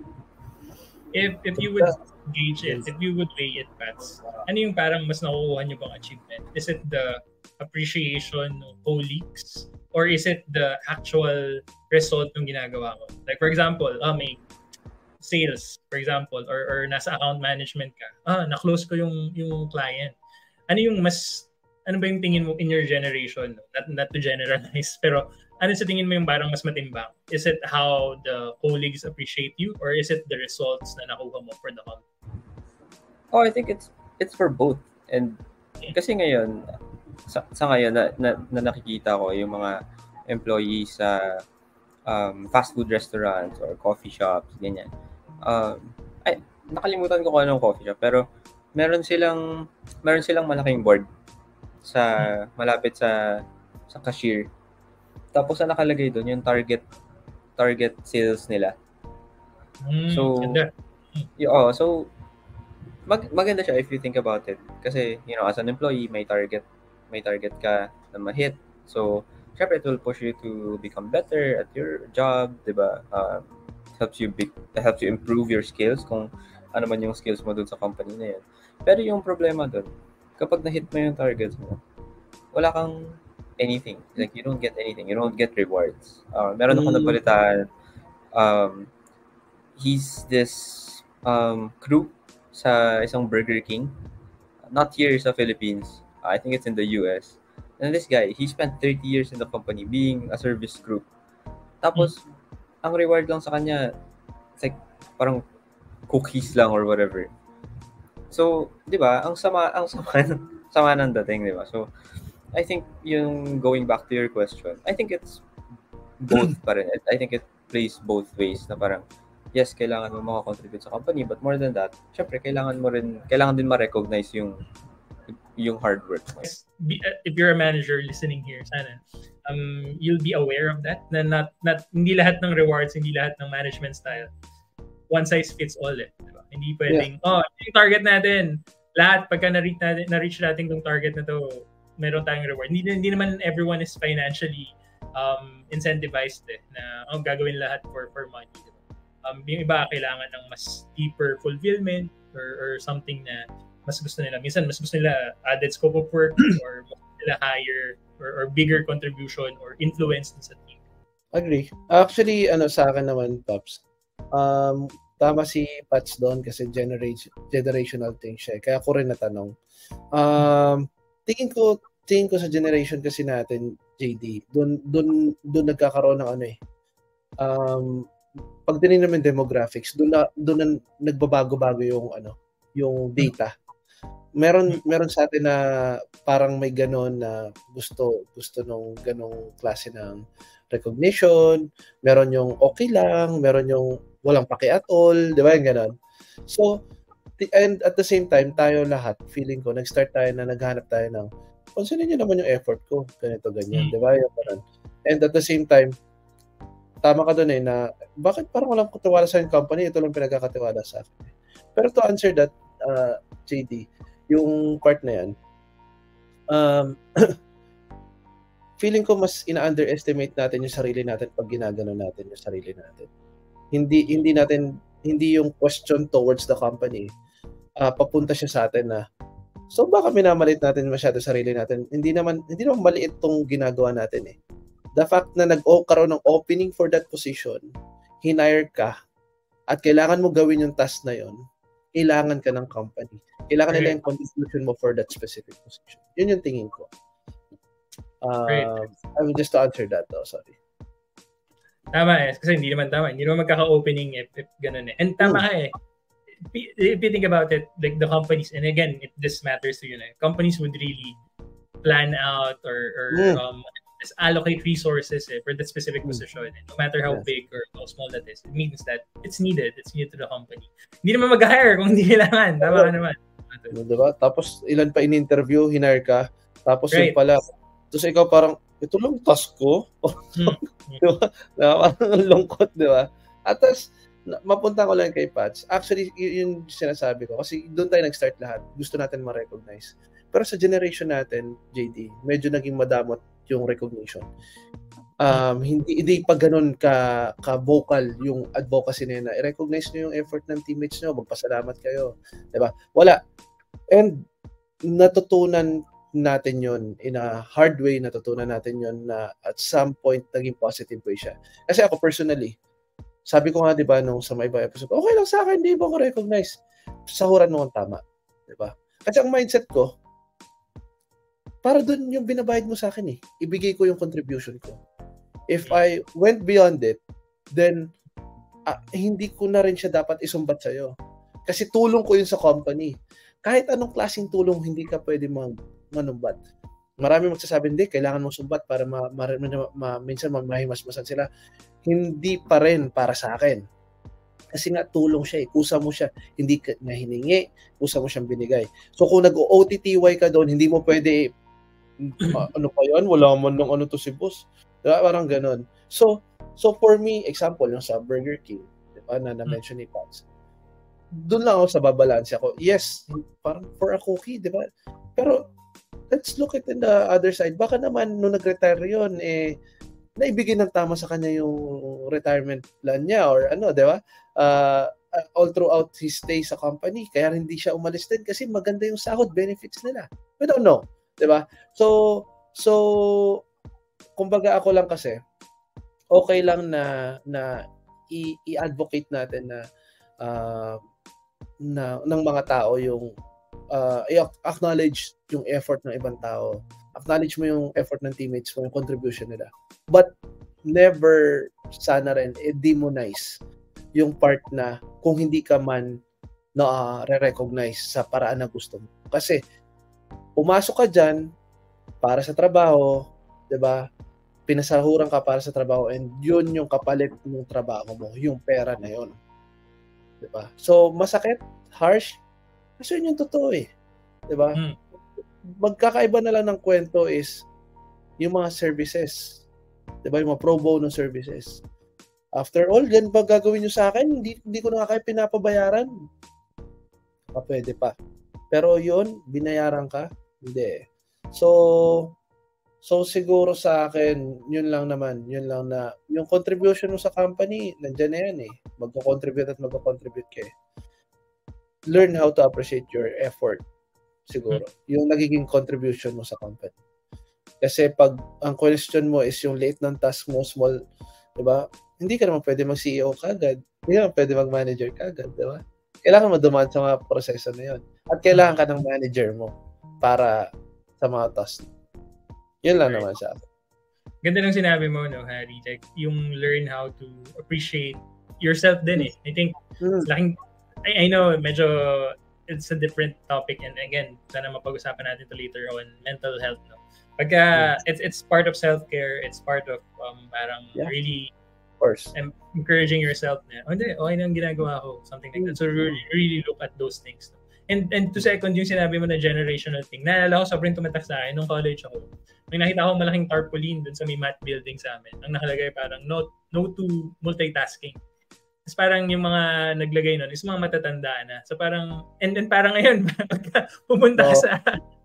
If you would gauge it, if you would weigh it, Pats, ano yung parang mas nakukuha nyo bang achievement? Is it the appreciation ng colleagues or is it the actual result ng ginagawa mo? Like, for example, may sales, for example, or nasa account management ka, na-close ko yung client. Ano ba yung tingin mo in your generation? Not to generalize, pero ano sa tingin mo yung parang mas matimbang? Is it how the colleagues appreciate you or is it the results na nakuha mo for the company? I think it's for both. And kasi ngayon, sa ngayon na nakikita ko yung mga employees sa fast food restaurants or coffee shops, ganyan. Nakalimutan ko kung anong coffee shop, pero meron silang malaking board sa malapit sa cashier. Tapos ang nakalagay doon yung target sales nila. So maganda siya if you think about it. Kasi as an employee may target ka na ma-hit. So syempre it will push you to become better at your job, 'di ba? Helps you improve your skills kung ano man yung skills mo doon sa company na yan. Pero yung problema doon, kapag na-hit mo yung targets mo, wala kang anything. Like, you don't get anything. You don't get rewards. Meron ako nabalitaan. He's this crew sa isang Burger King. Not here sa Philippines. I think it's in the US. And this guy, he spent 30 years in the company being a service crew. Tapos, ang reward lang sa kanya, it's like parang cookies lang or whatever. So, 'di ba? Ang sama ng dating, 'di ba? So, I think yung going back to your question, I think it's both pa rin. I think it plays both ways na parang yes, kailangan mo maka-contribute sa company, but more than that, syempre kailangan din ma-recognize yung hard work mo. If you're a manager listening here, sana you'll be aware of that na not hindi lahat ng rewards, hindi lahat ng management style one size fits all, diba? Hindi pwedeng yung target natin lahat pagka na-reach natin tong target na to, meron tayong reward. Hindi naman everyone is financially incentivized na gagawin lahat for money, diba? Yung iba kailangan ng mas deeper fulfillment or something na mas gusto nila. Minsan mas gusto nila added scope of work or mas gusto nila higher or bigger contribution or influence sa team. Agree. Actually, sa akin naman, Pops, tama si Pats doon kasi generational thing siya. Kaya ako rin natanong. Tingin ko sa generation kasi natin, JD, doon nagkakaroon ng pag tinignan naman demographics, doon nagbabago-bago yung data. Meron sa atin na parang may ganon na gusto nung ganong klase ng recognition, meron yung okay lang, meron yung walang paki at all, di ba yung ganon? So, and at the same time, tayo lahat, feeling ko, nag-start tayo na naghanap tayo ng, pansinin nyo naman yung effort ko, ganito, ganyan, di ba yung ganon? And at the same time, tama ka doon na bakit parang walang katiwala sa yung company, ito lang pinagkakatiwala sa akin. Pero to answer that, JD, yung part na yan, feeling ko mas ina-underestimate natin yung sarili natin pag ginagano natin yung sarili natin. Hindi yung question towards the company, papunta siya sa atin na, so baka minamalit natin masyado sarili natin. Hindi naman maliit tong ginagawa natin eh. The fact na nag-karoon ng opening for that position, hinire ka, at kailangan mo gawin yung task na yon, kailangan ka ng company. Kailangan nila yung contribution mo for that specific position. Yun yung tingin ko. I mean, just to answer that though, sorry. Tama eh, kasi hindi naman magkaka-opening if ganun eh. And tama ka eh. If you think about it, like the companies, and again, this matters to you na, companies would really plan out or just allocate resources for that specific position. And no matter how big or how small that is, it means that it's needed to the company. Hindi naman mag-hire kung hindi kailangan. Tama ka naman. Diba? Tapos ilan pa in-interview, hinire ka, tapos yun pala, tapos ikaw parang, ito lang task ko. Diba? Parang lungkot, diba? At tapos, mapunta ko lang kay Pats. Actually, yun sinasabi ko. Kasi doon tayo nag-start lahat. Gusto natin ma-recognize. Pero sa generation natin, JD, medyo naging madamot yung recognition. Hindi pa ganun ka-vocal yung advocacy na yun. I-recognize nyo yung effort ng teammates nyo. Magpasalamat kayo. Diba? Wala. And natutunan natin yun in a hard way, natutunan natin yun na at some point naging positive way siya. Kasi ako personally, sabi ko nga 'di ba nung sa may iba episode, okay lang sa akin, hindi ba ko recognize. Sahuran mo ang tama, 'di ba? Kasi ang mindset ko, para doon yung binabayad mo sa akin eh. Ibigay ko yung contribution ko. If I went beyond it, then hindi ko na rin siya dapat isumbat sa'yo. Kasi tulong ko yun sa company. Kahit anong klaseng tulong, hindi ka pwede manumbat. Marami magsasabi, hindi, kailangan mong sumbat para minsan mahimasmasan sila. Hindi pa rin para sa akin. Kasi nga tulong siya eh. Kusa mo siya. Hindi ka na hiningi. Kusa mo siyang binigay. So kung nag-OTTY ka doon, hindi mo pwede, ano pa yan? Wala man ng ano to si boss. Diba? Parang ganun. So for me, example, yung sa Burger King, diba, na-mention ni Pats, doon lang ako sa babalance ako. Yes, parang for a cookie, di ba? Pero let's look at in the other side. Baka naman nung nag-retire yun, naibigay ng tama sa kanya yung retirement plan niya or ano, di ba? All throughout his stay sa company. Kaya hindi siya umalis din kasi maganda yung sahod, benefits nila. We don't know, di ba? So kumbaga ako lang kasi, okay lang na i-advocate natin na ng mga tao yung i-acknowledge yung effort ng ibang tao. Acknowledge mo yung effort ng teammates mo, yung contribution nila. But never sana rin demonize yung part na kung hindi ka man re-recognize sa paraan na gusto mo. Kasi pumasok ka dyan para sa trabaho, 'di ba? Pinasahuran ka para sa trabaho and yun yung kapalit ng trabaho mo, yung pera na yun. Diba? So, masakit, harsh, kasi yun yung totoo eh. Diba? Magkakaiba na lang ng kwento is yung mga services. Diba? Yung mga pro bono services. After all, gan ba gagawin nyo sa akin? Hindi ko na kayo pinapabayaran. Pwede pa. Pero yun, binayaran ka? Hindi. So siguro sa akin, yun lang na yung contribution mo sa company, nandiyan na yan eh. Magko-contribute ka eh. Learn how to appreciate your effort siguro. Yung nagiging contribution mo sa company. Kasi pag ang question mo is yung late ng task mo, small, 'di ba? Hindi ka naman pwede mag-CEO kagad. Hindi ka naman pwede mag-manager kagad, 'di ba? Kailangan mo dumaan sa mga proseso na 'yon. At kailangan ka ng manager mo para sa mga task. Yun lang naman siya. Ganda ng sinabi mo, no, Harry. Like, yung learn how to appreciate yourself din eh. I think, I know, medyo it's a different topic and again, sana mapag-usapan natin to later on mental health, no? Pagka, it's part of self-care, it's part of parang really of course. Encouraging yourself na, hindi, okay na ang ginagawa ko, something like that. So really look at those things. No? And to second yung sinabi mo na generational thing. Naalala ko, sobrang tumatak sa akin nung college ako. May nakita ko malaking tarpaulin dun sa may math building sa amin. Ang nakalagay parang no to multitasking. Tapos parang yung mga naglagay nun is mga matatanda na. So parang, and then parang ngayon, pumunta ka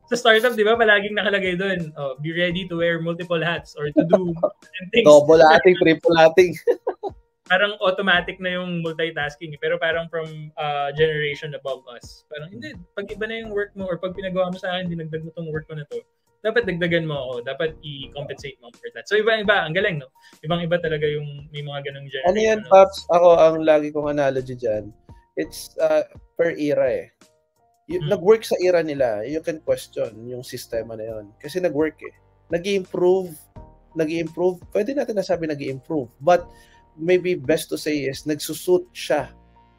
sa startup, di ba, palaging nakalagay doon, be ready to wear multiple hats or to do things. Double hatting, triple hatting. Parang automatic na yung multitasking. Pero parang from generation above us. Parang, hindi, pag iba na yung work mo or pag pinagawa mo sa akin, dinagdag mo tong work ko na to, dapat dagdagan mo ako. Dapat i-compensate mo for that. So, iba-iba. Ang galing, no? Ibang-iba talaga yung may mga ganong generation. Ano yan, Pops? Ako, ang lagi kong analogy dyan, it's per era eh. Nag-work sa era nila, you can question yung sistema na yun. Kasi nag-work eh. Nag-i-improve. Pwede natin nasabi nag-i-improve. But maybe best to say is nagsusuit siya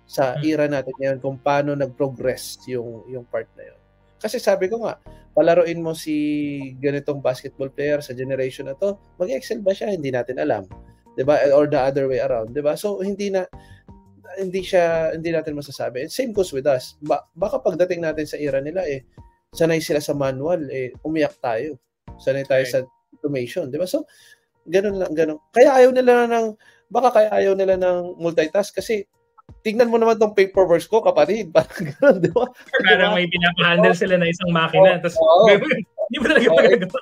sa era natin ngayon kung paano nag-progress yung part na yun. Kasi sabi ko nga, palaruin mo si ganitong basketball player sa generation na to, mag-excel ba siya? Hindi natin alam. 'Di ba? Or the other way around, 'di ba? So hindi natin masasabi. And same goes with us. Baka pagdating natin sa era nila sanay sila sa manual, umiyak tayo. Sanay tayo sa automation, 'di ba? So ganun. Kaya ayaw nila ng multitask kasi tignan mo naman tong paperwork ko, kapatid. Parang gano'n, di ba? Parang may pinapahandle sila na isang makina. Tapos, hindi mo talaga magagawa.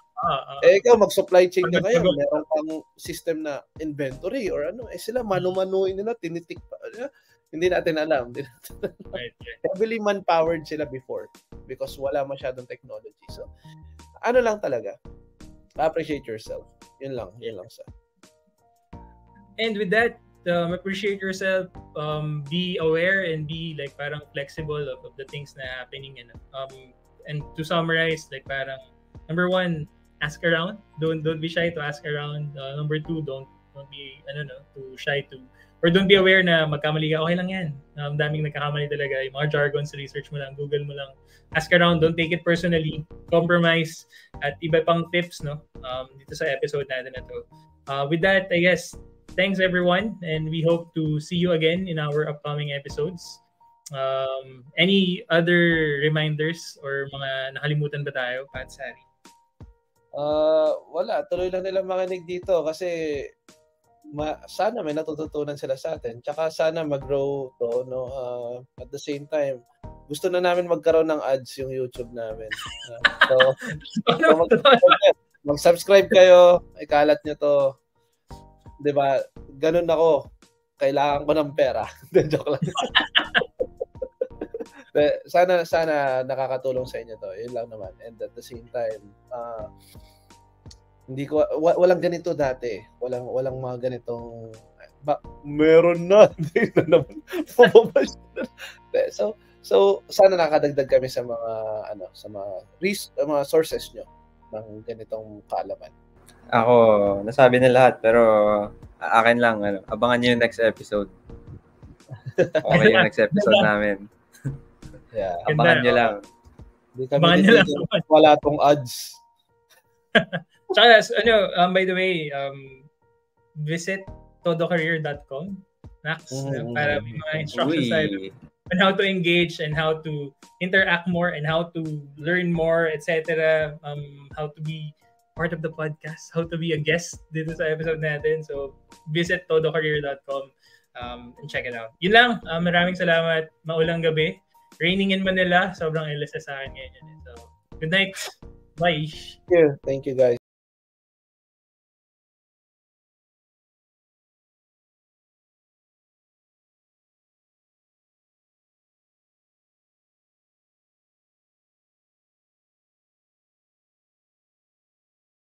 Ikaw, mag-supply chain ka ngayon. Meron pang system na inventory or ano. Sila, manu-manuin nila, tinitik pa. Hindi natin alam. Right. Heavily man-powered sila before because wala masyadong technology. So, ano lang talaga. Appreciate yourself. Yun lang sa. And with that, appreciate yourself, be aware and be like parang flexible of the things na happening and to summarize, like parang number 1, ask around. Don't be shy to ask around. Number 2, don't be too shy to, or don't be aware na magkamali ka, okay lang yan. Daming nagkakamali talaga. Yung mga jargons, research mo lang, Google mo lang. Ask around, don't take it personally. Compromise at iba pang tips dito sa episode natin na to. With that, I guess, thanks everyone, and we hope to see you again in our upcoming episodes. Any other reminders or mga nakalimutan ba tayo, Pat, Sari? Wala, tuloy lang nilang makinig dito kasi sana may natututunan sila sa atin. Tsaka sana mag-grow to, at the same time, gusto na namin magkaroon ng ads yung YouTube namin. So mag-subscribe kayo, ikalat nyo to. 'Di ba? Ganun ako. Kailangan ko ng pera. Joke lang. sana nakakatulong sa inyo to. Yun lang naman. And at the same time, walang ganito dati. Walang mga ganitong meron na. So sana nakadagdag kami sa mga sources nyo ng ganitong kaalaman. Ako, nasabi na lahat, pero akin lang, abangan nyo yung next episode. Okay yung next episode namin. Yeah. Abangan nyo lang. Abangan nyo lang. Wala tong ads. Tsaka, by the way, visit todocareer.com para may mga instructions on how to engage and how to interact more and how to learn more, etc. How to be part of the podcast, how to be a guest dito sa episode natin. So, visit todocareer.com and check it out. Yun lang. Maraming salamat. Maulang gabi. Raining in Manila. Sobrang LSS sa akin ngayon. So, good night. Bye. Thank you guys.